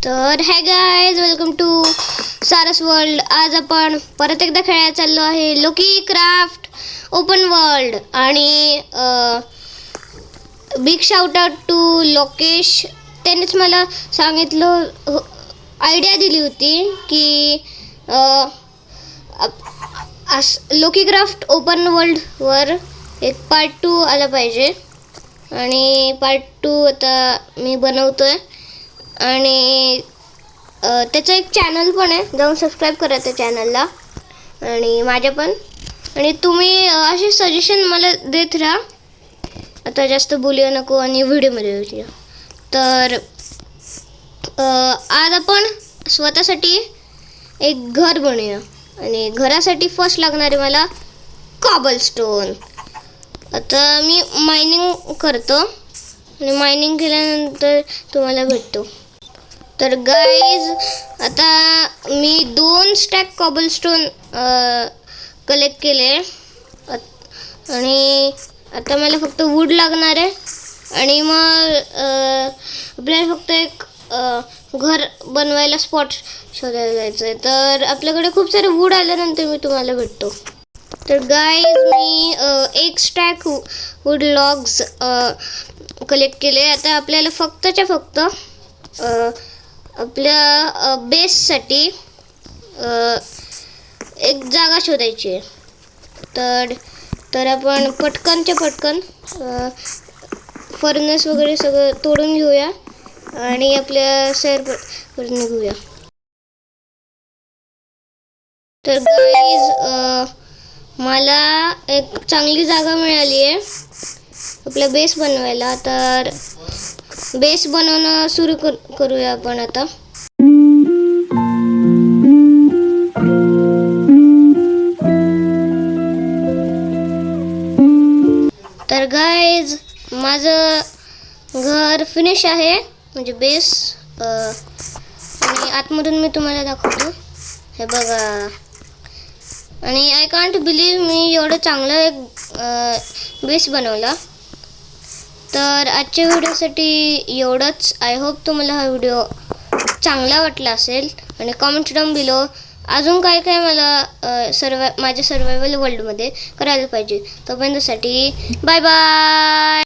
तर hi guys, welcome to Saras world. आज आपण परत एकदा खेळायला चाललो आहे लोकी क्राफ्ट ओपन वर्ल्ड. आणि big shout out to Lokesh. त्यानेच मला सांगितलं, आयडिया दिली होती की लोकी क्राफ्ट ओपन वर्ल्डवर एक पार्ट 2 आला पाहिजे. आणि पार्ट 2 आता मी बनवतोय. आणि त्याचं एक चॅनल पण आहे, जाऊन सबस्क्राईब करा त्या चॅनलला आणि माझ्या पण. आणि तुम्ही असे सजेशन मला देत राहा. आता जास्त बोलूया नको आणि व्हिडिओमध्ये येऊया. तर आज आपण स्वतःसाठी एक घर बनवूया. आणि घरासाठी फर्स्ट लागणारे मला कॉबलस्टोन. आता मी मायनिंग करतो आणि मायनिंग केल्यानंतर तुम्हाला भेटतो. तर गाईज, आता मी 2 स्टॅक कॉबलस्टोन कलेक्ट केले. आणि आता मला फक्त वूड लागणार आहे. आणि मग आपल्याला फक्त एक घर बनवायला स्पॉट शोधायला जायचं आहे. तर आपल्याकडे खूप सारे वूड आल्यानंतर मी तुम्हाला भेटतो. तर गाईज, मी 1 स्टॅक वूड लॉग्स कलेक्ट केले. आता आपल्याला फक्तच्या फक्त आपल्या बेससाठी एक जागा शोधायची आहे. तर आपण पटकनच्या पटकन फर्नेस वगैरे सगळं तोडून घेऊया आणि आपल्या सैर निघूया. तर गाईज, मला एक चांगली जागा मिळाली आहे आपला बेस बनवायला. तर बेस बनवणं सुरू करूया आपण आता. तर गाईज, माझं घर फिनिश आहे, म्हणजे बेस. आणि आतमधून मी तुम्हाला दाखवतो, हे बघा. आणि आय कांट बिलीव्ह मी एवढं चांगलं एक बेस बनवला. तर आजच्या व्हिडिओसाठी एवढंच. आय होप तुम्हाला हा व्हिडिओ चांगला वाटला असेल. आणि कॉमेंट डाऊन बिलो अजून काय काय मला माझ्या सर्वायवल वर्ल्डमध्ये करायला पाहिजे. तोपर्यंतसाठी बाय बाय.